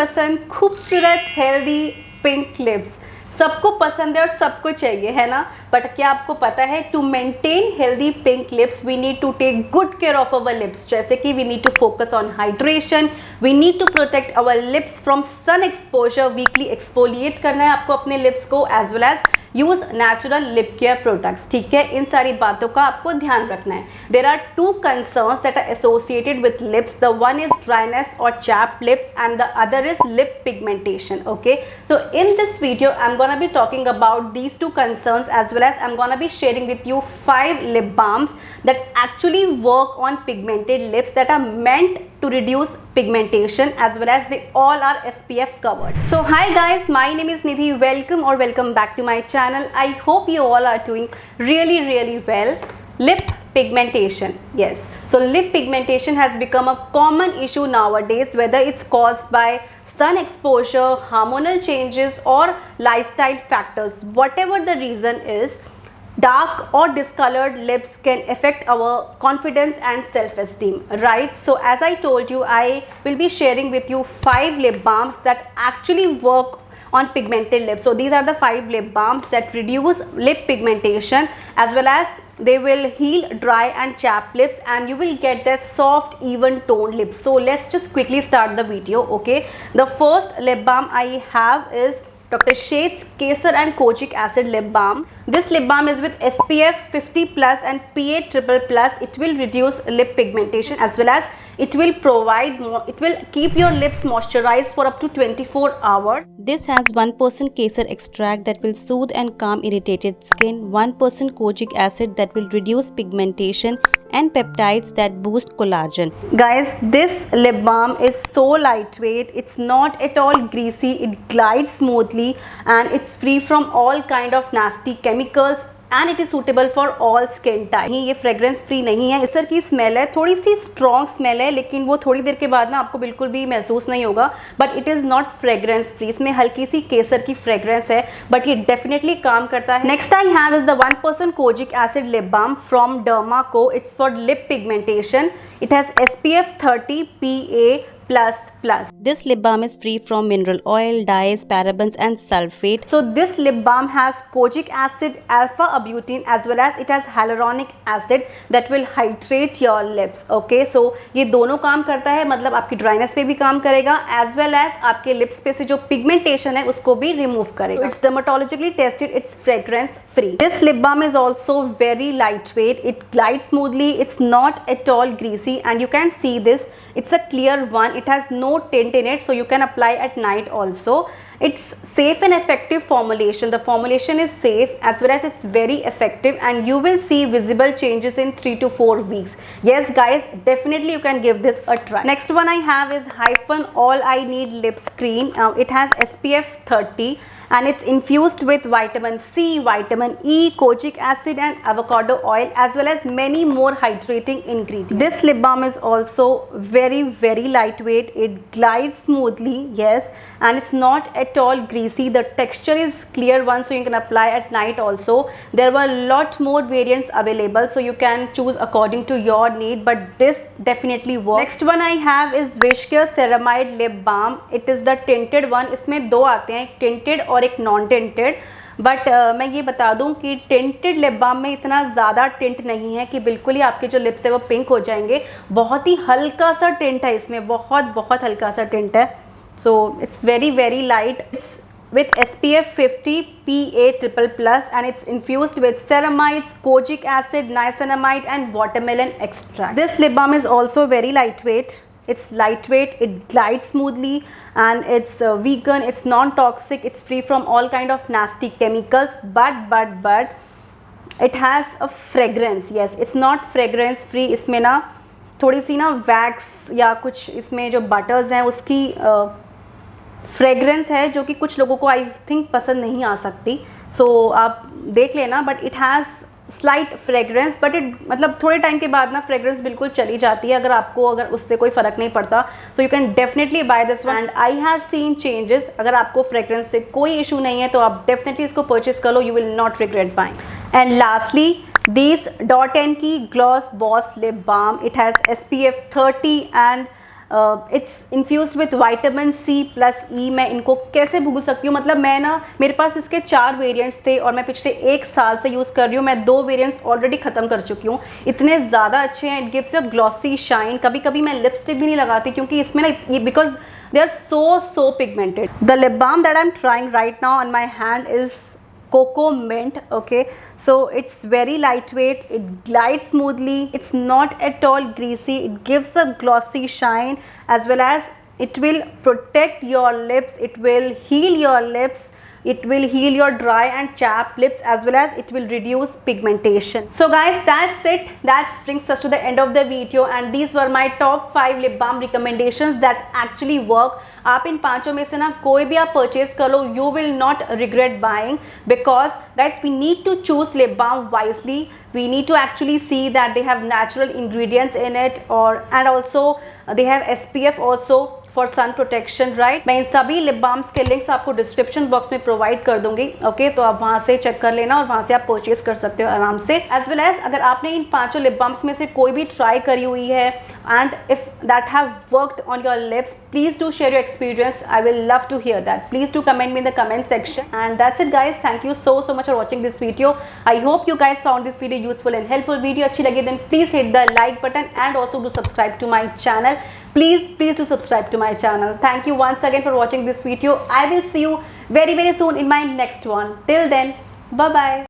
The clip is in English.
पसंद खूबसूरत healthy pink lips सबको पसंद है और सबको चाहिए, है ना। बट क्या आपको पता है, to maintain healthy pink lips we need to take good care of our lips. जैसे कि we need to focus on hydration, we need to protect our lips from sun exposure, weekly exfoliate करना है आपको अपने lips को, as well as use natural lip care products. ठीक है, इन सारी बातों का आपको ध्यान रखना है। There are two concerns that are associated with lips, the one is dryness और chapped lips and the other is lip pigmentation. Okay, so in this video I'm gonna be talking about these two concerns, as well as I'm gonna be sharing with you 5 lip balms that actually work on pigmented lips, that are meant to reduce pigmentation, as well as they all are SPF covered. So hi guys, my name is Nidhi. Welcome or welcome back to my channel. I hope you all are doing really well. Lip pigmentation, yes, so lip pigmentation has become a common issue nowadays, whether it's caused by sun exposure, hormonal changes or lifestyle factors. Whatever the reason is, dark or discolored lips can affect our confidence and self-esteem, right? So as I told you, I will be sharing with you 5 lip balms that actually work on pigmented lips. So these are the 5 lip balms that reduce lip pigmentation, as well as they will heal dry and chapped lips, and you will get that soft even toned lips. So let's just quickly start the video. Okay, the first lip balm I have is Dr. Sheth's Kesar and Kojic Acid Lip Balm. This lip balm is with SPF 50 plus and PA triple plus. It will reduce lip pigmentation, as well as it will keep your lips moisturized for up to 24 hours. This has 1% Kesar extract that will soothe and calm irritated skin, 1% Kojic acid that will reduce pigmentation, and peptides that boost collagen. Guys, this lip balm is so lightweight, it's not at all greasy, it glides smoothly, and it's free from all kind of nasty chemicals, and it is suitable for all skin type. ये fragrance free नहीं है। केसर की smell है, थोड़ी सी strong smell है, लेकिन वो थोड़ी देर के बाद ना आपको बिल्कुल भी महसूस नहीं होगा, but it is not fragrance free. इसमें हल्की सी केसर की फ्रेग्रेंस है, बट ये डेफिनेटली काम करता है। Next I have is the 1% kojic acid lip balm from Dermaco. It's for lip pigmentation. It has SPF 30 PA++. This lip balm is free from mineral oil, dyes, parabens and sulfate. So this lip balm has kojic acid, alpha abutine, as well as it has hyaluronic acid that will hydrate your lips. Okay, so ये दोनों काम करता है, मतलब आपकी dryness पे भी काम करेगा, as well as आपके लिप्स पे से जो पिगमेंटेशन है उसको भी रिमूव करेगा. It's dermatologically tested, it's fragrance free. This lip balm is also very lightweight. It glides smoothly. It's not at all greasy, and you can see this. It's a clear one. It has no tint in it, so you can apply at night also. It's safe and effective formulation. The formulation is safe, as well as it's very effective, and you will see visible changes in 3 to 4 weeks. Yes guys, definitely you can give this a try. Next one I have is Hyphen All I Need Lip Screen. It has SPF 30 and it's infused with vitamin C, vitamin E, kojic acid and avocado oil, as well as many more hydrating ingredients. This lip balm is also very lightweight. It glides smoothly, yes, and it's not at all greasy. The texture is clear one, so you can apply at night also. There were a lot more variants available, so you can choose according to your need, but this definitely works. Next one I have is Wishcare Ceramide Lip Balm. It is the tinted one. इसमें दो आते हैं, एक tinted और एक non tinted, but मैं ये बता दूं कि टिंटेड लिप बाम में इतना ज़्यादा टिंट नहीं है कि बिल्कुल ही आपके जो लिप्स है वो पिंक हो जाएंगे. बहुत ही हल्का सा टिंट है इसमें, बहुत हल्का सा टिंट है. So it's very light. It's with SPF 50 PA++, and it's infused with ceramides, kojic acid, niacinamide and watermelon extract. This lip balm is also very lightweight. It's lightweight, it glides smoothly, and it's vegan, it's non-toxic, it's free from all kind of nasty chemicals, but it has a fragrance. Yes, it's not fragrance free. इसमें ना थोड़ी सी ना wax या कुछ इसमें जो buttress हैं उसकी फ्रेगरेंस है, जो कि कुछ लोगों को आई थिंक पसंद नहीं आ सकती. सो आप देख लेना, but it has slight fragrance, but it मतलब थोड़े टाइम के बाद ना फ्रेगरेंस बिल्कुल चली जाती है अगर उससे कोई फ़र्क नहीं पड़ता. So you can definitely buy this one, and I have seen changes. अगर आपको फ्रेगरेंस से कोई इशू नहीं है तो आप डेफिनेटली इसको परचेज कर लो. You will not regret buying. And lastly this Dot & Key Gloss Boss Lip Balm. It has SPF 30 and it's infuse with vitamin C plus E. मैं इनको कैसे भूल सकती हूँ, मतलब मैं ना, मेरे पास इसके 4 वेरिएंट्स थे और मैं पिछले 1 साल से यूज़ कर रही हूँ। मैं 2 वेरिएंट्स ऑलरेडी ख़त्म कर चुकी हूँ। इतने ज़्यादा अच्छे हैं, it gives a glossy shine. कभी कभी मैं लिपस्टिक भी नहीं लगाती क्योंकि इसमें ना ये, because they are so pigmented. The lip balm that I'm trying right now on my hand is Cocoa Mint. Okay, so it's very lightweight, it glides smoothly, it's not at all greasy, it gives a glossy shine, as well as it will protect your lips, it will heal your lips, it will heal your dry and chapped lips, as well as it will reduce pigmentation. So guys, that's it. That brings us to the end of the video, and these were my top 5 lip balm recommendations that actually work. आप इन पांचों में से ना कोई भी आप purchase कर लो, you will not regret buying, because guys, we need to choose lip balm wisely. We need to actually see that they have natural ingredients in it, and also they have SPF also for sun protection, right. मैं इन सभी lip balms के links आपको description box में provide कर दूंगी, okay तो आप वहां से चेक कर लेना और वहां से आप परचेज कर सकते हो आराम से। एज वेल एज अगर आपने इन 5 लिप बाम्स में से कोई भी ट्राई करी हुई है and if that have worked on your lips, please do share your experience. I will love to hear that. Please do comment me in the comment section, and that's it guys. Thank you so much for watching this video. I hope you guys found this video useful and helpful. Video अच्छी लगी then please hit the like button and also do subscribe to my channel. Please do subscribe to my channel. Thank you once again for watching this video. I will see you very soon in my next one. Till then, bye bye.